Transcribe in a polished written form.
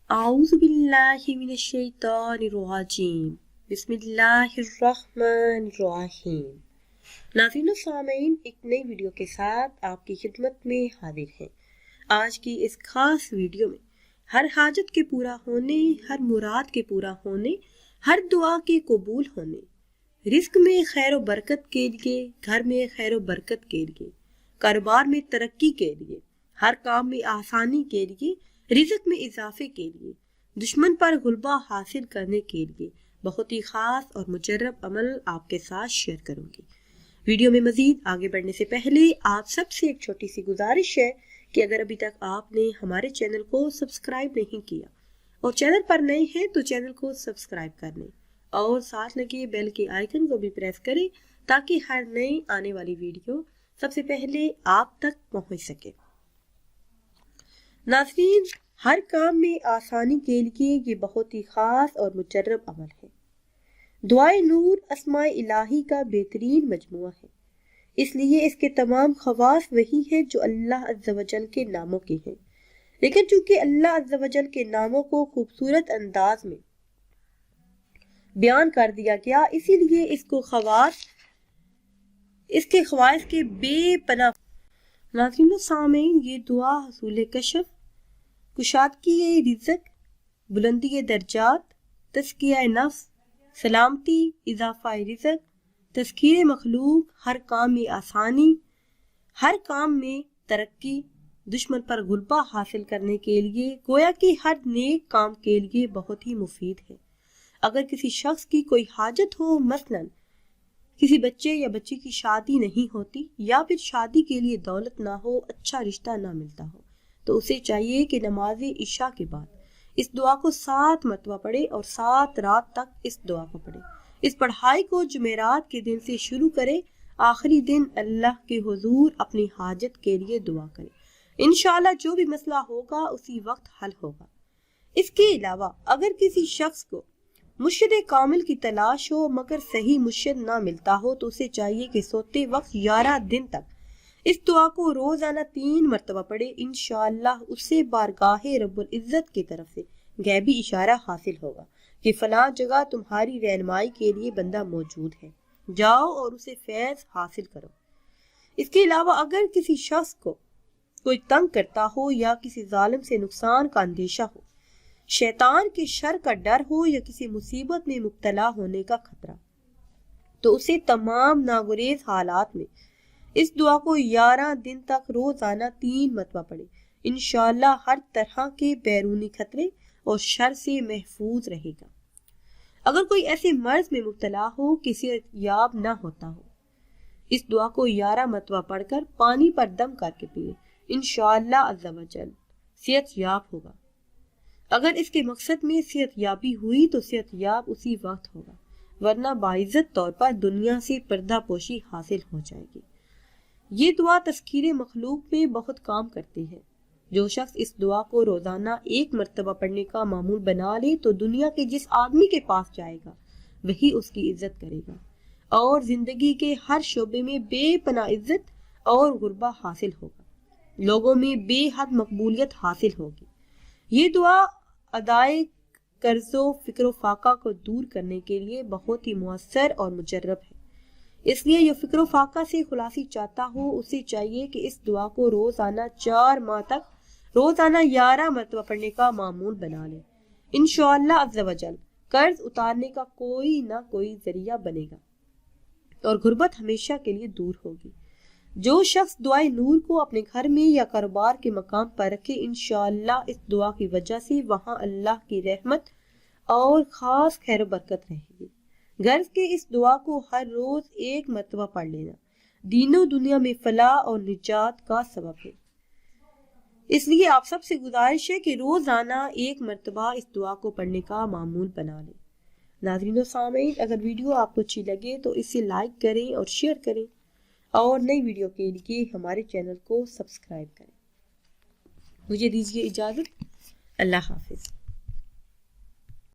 اعوذ باللہ من الشیطان الرجیم بسم اللہ الرحمن الرحیم۔ ناظرین و سامعین، ایک نئی ویڈیو کے ساتھ آپ کی خدمت میں حاضر ہیں۔ آج کی اس خاص ویڈیو میں ہر حاجت کے پورا ہونے، ہر مراد کے پورا ہونے، ہر دعا کے قبول ہونے، رزق میں خیر و برکت کے لیے، گھر میں خیر و برکت کے لیے، کاروبار میں ترقی کے لیے، ہر کام میں آسانی کے لیے، رزق میں اضافے کے لیے، دشمن پر غلبہ حاصل کرنے کے لیے بہت ہی خاص اور مجرب عمل آپ کے ساتھ شیئر کروں گی۔ ویڈیو میں مزید آگے بڑھنے سے پہلے آپ سب سے ایک چھوٹی سی گزارش ہے کہ اگر ابھی تک آپ نے ہمارے چینل کو سبسکرائب نہیں کیا اور چینل پر نئے ہیں تو چینل کو سبسکرائب کر لیں اور ساتھ لگے بیل کے آئیکن کو بھی پریس کریں تاکہ ہر نئی آنے والی ویڈیو سب سے پہلے آپ تک پہنچ سکے۔ ناظرین، ہر کام میں آسانی کے لیے یہ بہت ہی خاص اور مجرب عمل ہے۔ دعائے نور اسماء الہی کا بہترین مجموعہ ہے، اس لیے اس کے تمام خواص وہی ہیں جو اللہ عز و جل کے ناموں کے ہیں، لیکن چونکہ اللہ عز و جل کے ناموں کو خوبصورت انداز میں بیان کر دیا گیا، اسی لیے اس کے خواص کے بے پناہ۔ ناظرین و سامعین، یہ دعا حصول کشف، کشادگی رزق، بلندی درجات، تزکیہ نفس، سلامتی، اضافہ رزق، تذکیر مخلوق، ہر کام میں آسانی، ہر کام میں ترقی، دشمن پر غلبہ حاصل کرنے کے لیے، گویا کہ ہر نیک کام کے لیے بہت ہی مفید ہے۔ اگر کسی شخص کی کوئی حاجت ہو، مثلاً کسی بچے یا بچی کی شادی نہیں ہوتی، یا پھر شادی کے لیے دولت نہ ہو، اچھا رشتہ نہ ملتا ہو، تو اسے چاہیے کہ نماز عشاء کے بعد اس دعا کو 7 مرتبہ پڑھے اور 7 رات تک اس دعا کو پڑھے۔ اس پڑھائی کو جمعرات کے دن سے شروع کرے، آخری دن اللہ کے حضور اپنی حاجت کے لیے دعا کرے، انشاءاللہ جو بھی مسئلہ ہوگا اسی وقت حل ہوگا۔ اس کے علاوہ اگر کسی شخص کو مرشد کامل کی تلاش ہو مگر صحیح مرشد نہ ملتا ہو تو اسے چاہیے کہ سوتے وقت 11 دن تک اس دعا کو روزانہ 3 مرتبہ پڑھے، انشاءاللہ اسے بارگاہ رب العزت کی طرف سے غیبی اشارہ حاصل ہوگا کہ فلاں جگہ تمہاری رہنمائی کے لیے بندہ موجود ہے، جاؤ اور اسے فیض حاصل کرو۔ اس کے علاوہ اگر کسی شخص کو کوئی تنگ کرتا ہو یا کسی ظالم سے نقصان کا اندیشہ ہو، شیطان کے شر کا ڈر ہو یا کسی مصیبت میں مبتلا ہونے کا خطرہ، تو اسے تمام ناگزیر حالات میں اس دعا کو 11 دن تک روزانہ 3 مرتبہ پڑھے، انشاءاللہ ہر طرح کے بیرونی خطرے اور شر سے محفوظ رہے گا۔ اگر کوئی ایسے مرض میں مبتلا ہو کہ صحت یاب نہ ہوتا ہو، اس دعا کو 11 مرتبہ پڑھ کر پانی پر دم کر کے پیے، انشاءاللہ عز و جل صحت یاب ہوگا۔ اگر اس کے مقصد میں صحت یابی ہوئی تو صحت یاب اسی وقت ہوگا، ورنہ باعزت طور پر دنیا سے پردہ پوشی حاصل ہو جائے گی۔ یہ دعا تذکیر مخلوق میں بہت کام کرتی ہے۔ جو شخص اس دعا کو روزانہ 1 مرتبہ پڑھنے کا معمول بنا لے تو دنیا کے جس آدمی کے پاس جائے گا وہی اس کی عزت کرے گا اور زندگی کے ہر شعبے میں بے پناہ عزت اور غلبہ حاصل ہوگا، لوگوں میں بے حد مقبولیت حاصل ہوگی۔ یہ دعا ادائے قرض و فکر و فاقہ کو دور کرنے کے لیے بہت ہی مؤثر اور مجرب ہے، اس لیے جو فکر و فاقہ سے خلاصی چاہتا ہو اسے چاہیے کہ اس دعا کو روزانہ 4 ماہ تک روزانہ 11 مرتبہ پڑھنے کا معمول بنا لے، انشاءاللہ عز و جل قرض اتارنے کا کوئی نہ کوئی ذریعہ بنے گا اور غربت ہمیشہ کے لیے دور ہوگی۔ جو شخص دعائے نور کو اپنے گھر میں یا کاروبار کے مقام پر رکھے، انشاءاللہ اس دعا کی وجہ سے وہاں اللہ کی رحمت اور خاص خیر و برکت رہے گی۔ غرض کہ اس دعا کو ہر روز 1 مرتبہ پڑھ لینا دین و دنیا میں فلاح اور نجات کا سبب ہے۔ اس لیے آپ سب سے گزارش ہے کہ روزانہ 1 مرتبہ اس دعا کو پڑھنے کا معمول بنا لیں۔ ناظرین و سامعین، اگر ویڈیو آپ کو اچھی لگے تو اسے لائک کریں اور شیئر کریں اور نئی ویڈیو کے لیے ہمارے چینل کو سبسکرائب کریں۔ مجھے دیجیے اجازت، اللہ حافظ۔